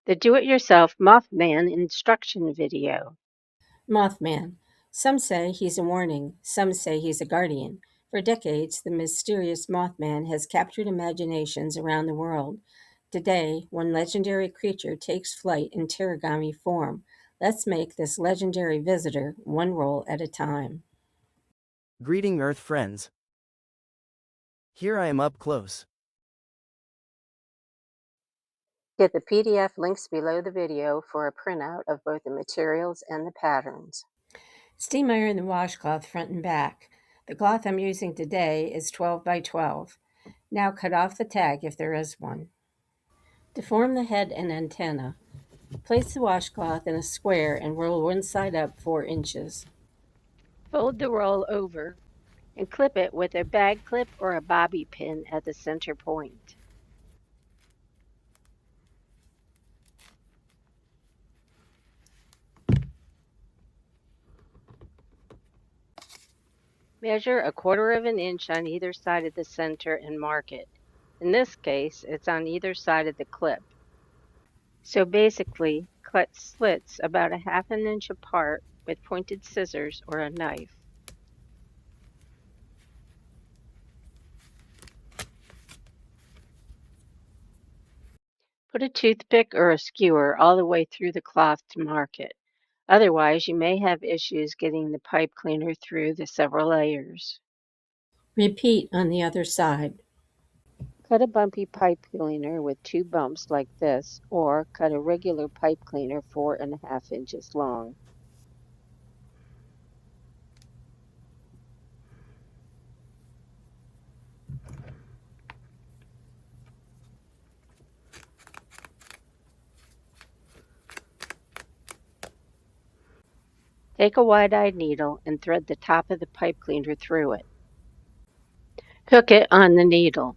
The do-it-yourself Mothman instruction video. Mothman. Some say he's a warning, some say he's a guardian. For decades, the mysterious Mothman has captured imaginations around the world. Today, one legendary creature takes flight in TerryGami form. Let's make this legendary visitor one roll at a time. Greeting Earth friends. Here I am up close. Get the PDF links below the video for a printout of both the materials and the patterns. Steam iron the washcloth front and back. The cloth I'm using today is 12 by 12. Now cut off the tag if there is one. Deform the head and antenna. Place the washcloth in a square and roll one side up 4 inches. Fold the roll over and clip it with a bag clip or a bobby pin at the center point. Measure 1/4 of an inch on either side of the center and mark it. In this case, it's on either side of the clip. So basically, cut slits about 1/2 inch apart with pointed scissors or a knife. Put a toothpick or a skewer all the way through the cloth to mark it. Otherwise, you may have issues getting the pipe cleaner through the several layers. Repeat on the other side. Cut a bumpy pipe cleaner with 2 bumps like this, or cut a regular pipe cleaner 4.5 inches long. Take a wide-eyed needle and thread the top of the pipe cleaner through it. Hook it on the needle.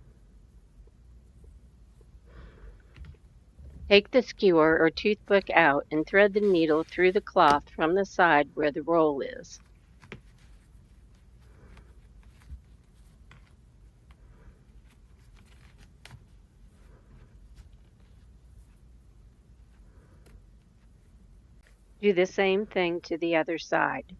Take the skewer or toothpick out and thread the needle through the cloth from the side where the roll is. Do the same thing to the other side.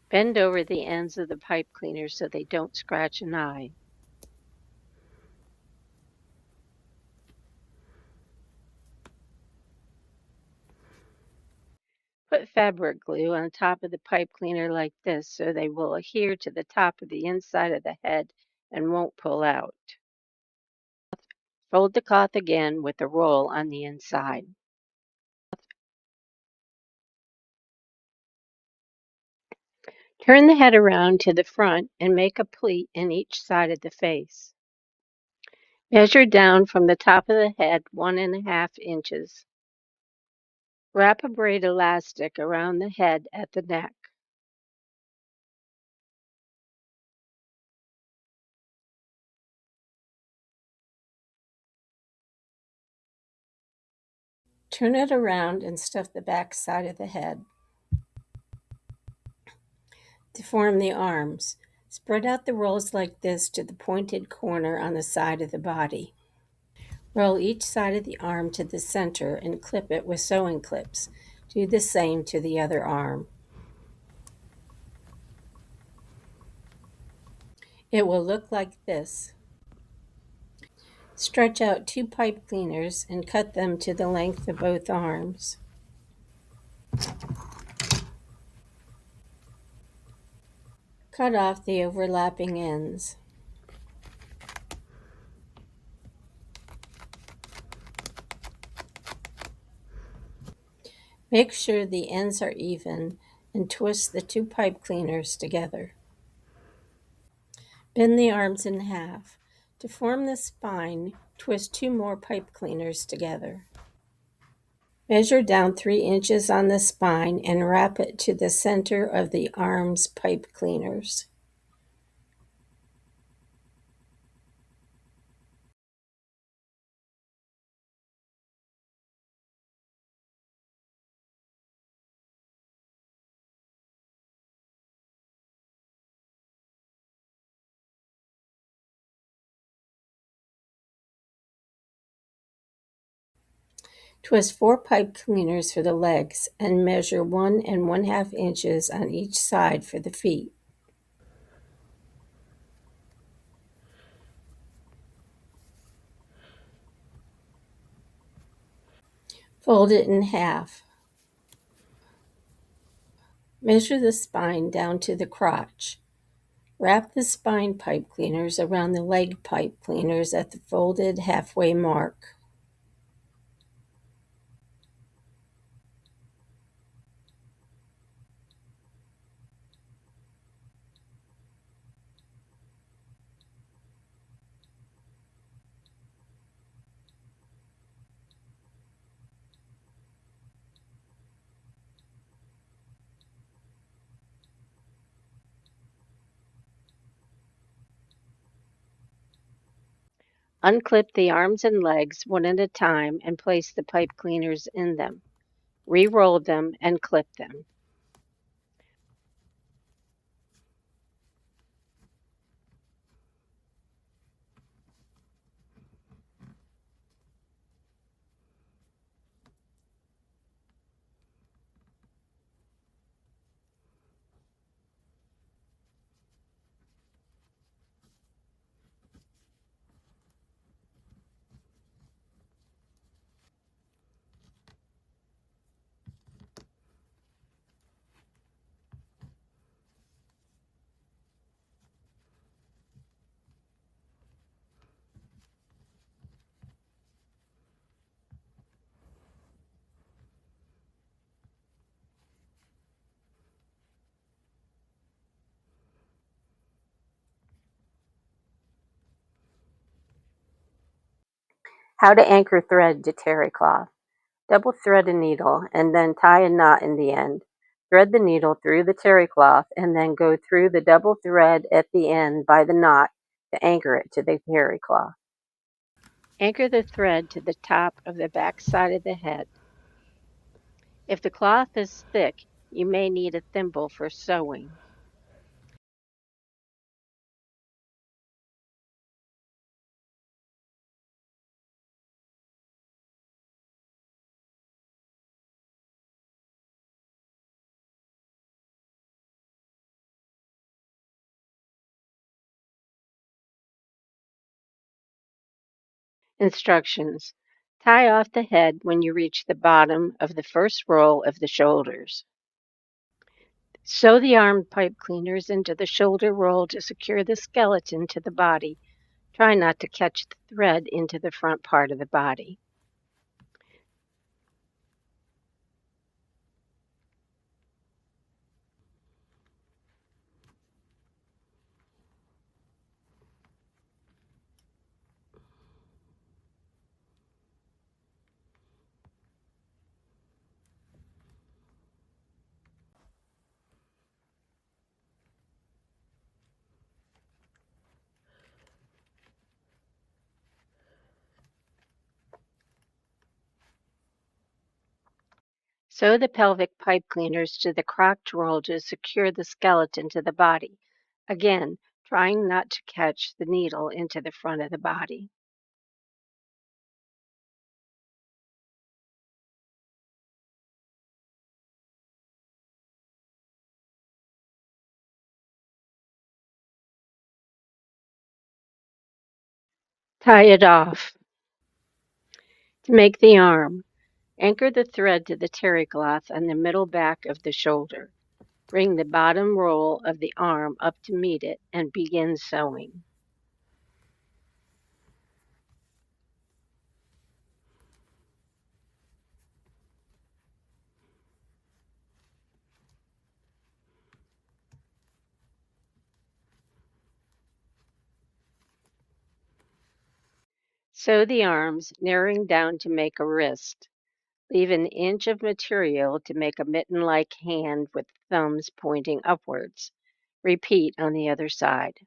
Bend over the ends of the pipe cleaner so they don't scratch an eye. Put fabric glue on top of the pipe cleaner like this so they will adhere to the top of the inside of the head and won't pull out. Fold the cloth again with the roll on the inside. Turn the head around to the front and make a pleat in each side of the face. Measure down from the top of the head 1.5 inches. Wrap a braid elastic around the head at the neck. Turn it around and stuff the back side of the head. Deform the arms. Spread out the rolls like this to the pointed corner on the side of the body. Roll each side of the arm to the center and clip it with sewing clips. Do the same to the other arm. It will look like this. Stretch out 2 pipe cleaners and cut them to the length of both arms. Cut off the overlapping ends. Make sure the ends are even and twist the 2 pipe cleaners together. Bend the arms in half. To form the spine, twist 2 more pipe cleaners together. Measure down 3 inches on the spine and wrap it to the center of the arms pipe cleaners. Twist 4 pipe cleaners for the legs and measure 1 1/2 inches on each side for the feet. Fold it in half. Measure the spine down to the crotch. Wrap the spine pipe cleaners around the leg pipe cleaners at the folded halfway mark. Unclip the arms and legs one at a time and place the pipe cleaners in them. Re-roll them and clip them. How to anchor thread to terry cloth. Double thread a needle and then tie a knot in the end. Thread the needle through the terry cloth and then go through the double thread at the end by the knot to anchor it to the terry cloth. Anchor the thread to the top of the back side of the head. If the cloth is thick, you may need a thimble for sewing. Instructions. Tie off the head when you reach the bottom of the first roll of the shoulders. Sew the arm pipe cleaners into the shoulder roll to secure the skeleton to the body. Try not to catch the thread into the front part of the body. Sew the pelvic pipe cleaners to the crotch roll to secure the skeleton to the body. Again, trying not to catch the needle into the front of the body. Tie it off. To make the arm, anchor the thread to the terry cloth on the middle back of the shoulder. Bring the bottom roll of the arm up to meet it and begin sewing. Sew the arms, narrowing down to make a wrist. Leave an inch of material to make a mitten-like hand with thumbs pointing upwards. Repeat on the other side.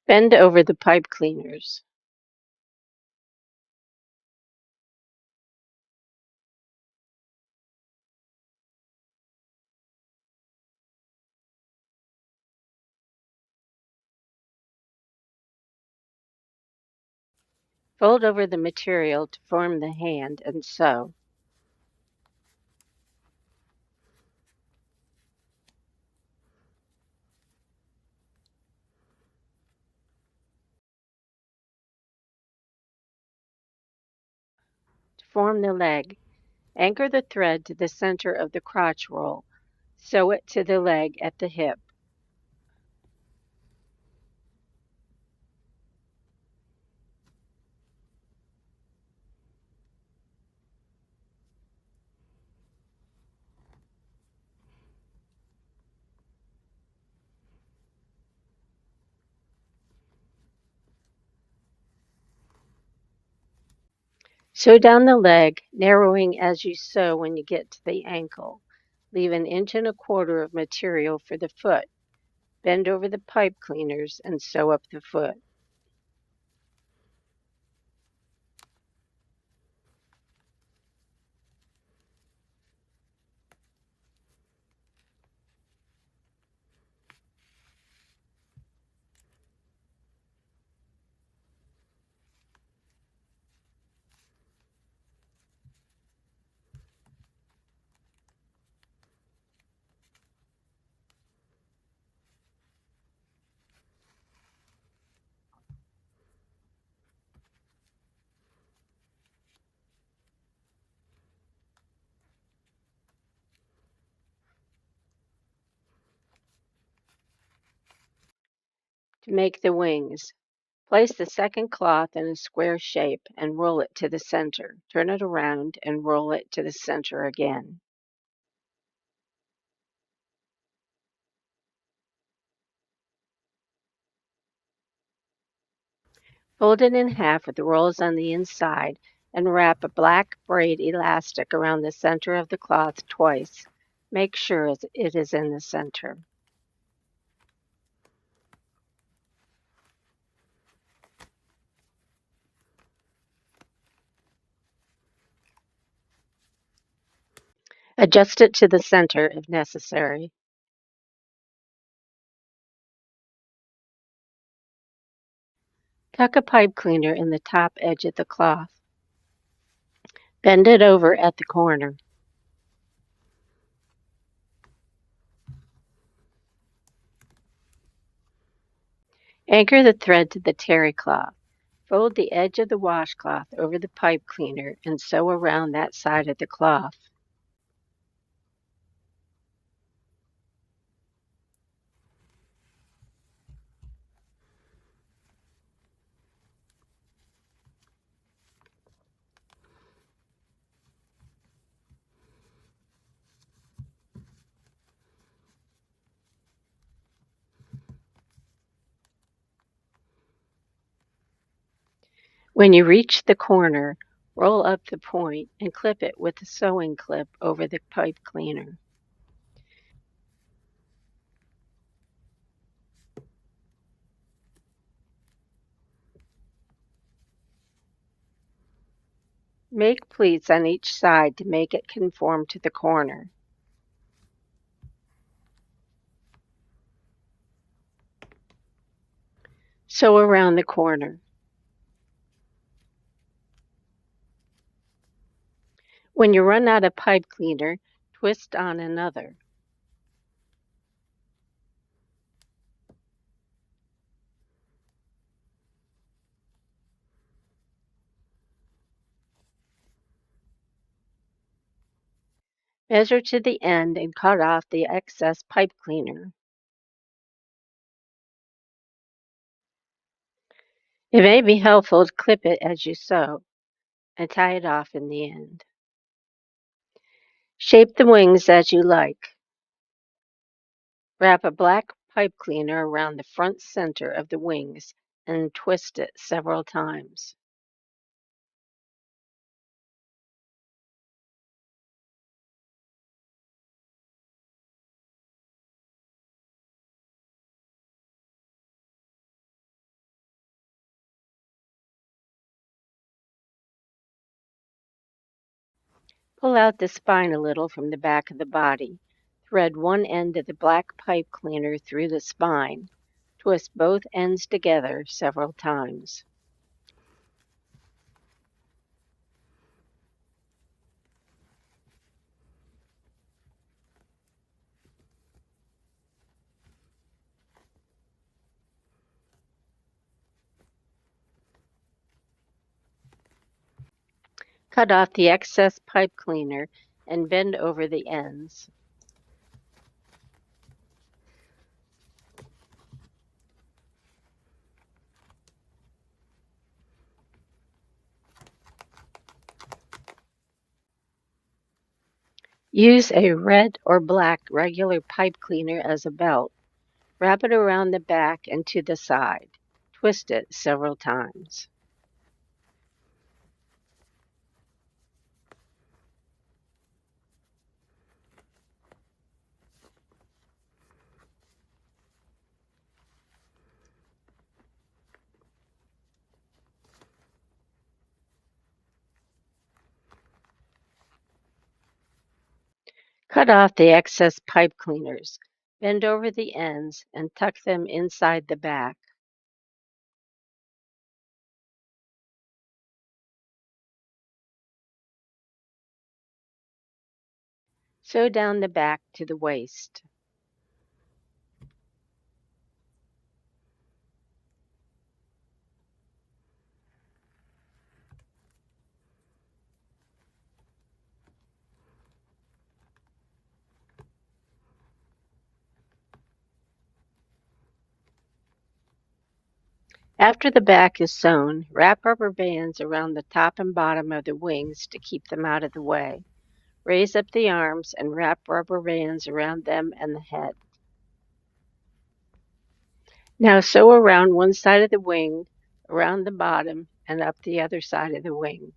Bend over the pipe cleaners. Fold over the material to form the hand and sew. To form the leg, anchor the thread to the center of the crotch roll. Sew it to the leg at the hip. Sew down the leg, narrowing as you sew when you get to the ankle. Leave 1.25 inches of material for the foot. Bend over the pipe cleaners and sew up the foot. To make the wings, place the second cloth in a square shape and roll it to the center. Turn it around and roll it to the center again. Fold it in half with the rolls on the inside and wrap a black braid elastic around the center of the cloth twice. Make sure it is in the center. Adjust it to the center if necessary. Tuck a pipe cleaner in the top edge of the cloth. Bend it over at the corner. Anchor the thread to the terry cloth. Fold the edge of the washcloth over the pipe cleaner and sew around that side of the cloth. When you reach the corner, roll up the point and clip it with a sewing clip over the pipe cleaner. Make pleats on each side to make it conform to the corner. Sew around the corner. When you run out of pipe cleaner, twist on another. Measure to the end and cut off the excess pipe cleaner. It may be helpful to clip it as you sew and tie it off in the end. Shape the wings as you like. Wrap a black pipe cleaner around the front center of the wings and twist it several times. Pull out the spine a little from the back of the body. Thread one end of the black pipe cleaner through the spine. Twist both ends together several times. Cut off the excess pipe cleaner and bend over the ends. Use a red or black regular pipe cleaner as a belt. Wrap it around the back and to the side. Twist it several times. Cut off the excess pipe cleaners. Bend over the ends and tuck them inside the back. Sew down the back to the waist. After the back is sewn, wrap rubber bands around the top and bottom of the wings to keep them out of the way. Raise up the arms and wrap rubber bands around them and the head. Now sew around one side of the wing, around the bottom, and up the other side of the wing.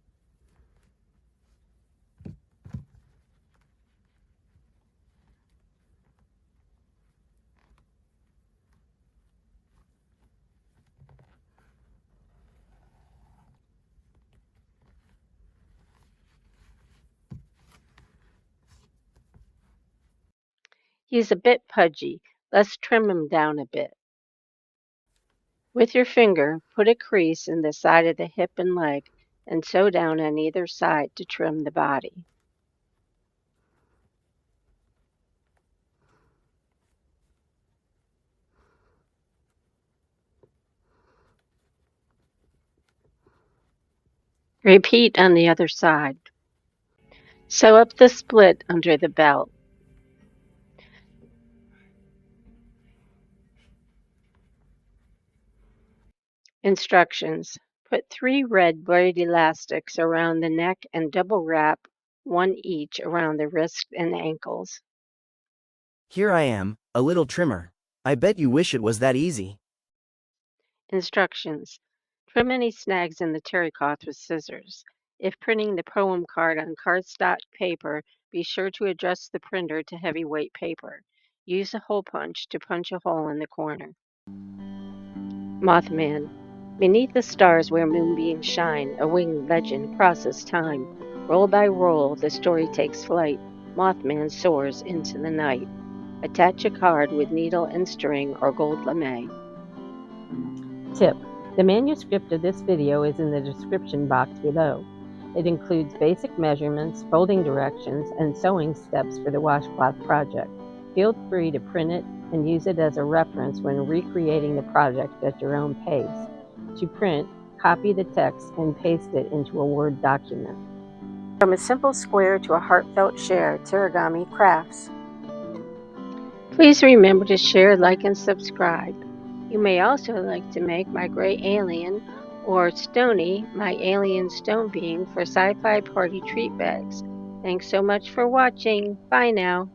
He's a bit pudgy. Let's trim him down a bit. With your finger, put a crease in the side of the hip and leg and sew down on either side to trim the body. Repeat on the other side. Sew up the split under the belt. Instructions. Put 3 red braid elastics around the neck and double wrap one each around the wrists and ankles. Here I am, a little trimmer. I bet you wish it was that easy. Instructions. Trim any snags in the terrycloth with scissors. If printing the poem card on cardstock paper, be sure to adjust the printer to heavyweight paper. Use a hole punch to punch a hole in the corner. Mothman. Beneath the stars where moonbeams shine, a winged legend crosses time. Roll by roll, the story takes flight. Mothman soars into the night. Attach a card with needle and string or gold lame. Tip: the manuscript of this video is in the description box below. It includes basic measurements, folding directions, and sewing steps for the washcloth project. Feel free to print it and use it as a reference when recreating the project at your own pace. To print, copy the text and paste it into a Word document. From a simple square to a heartfelt share, TerryGami crafts. Please remember to share, like, and subscribe. You may also like to make my gray alien or Stony, my alien stone being for sci-fi party treat bags. Thanks so much for watching. Bye now.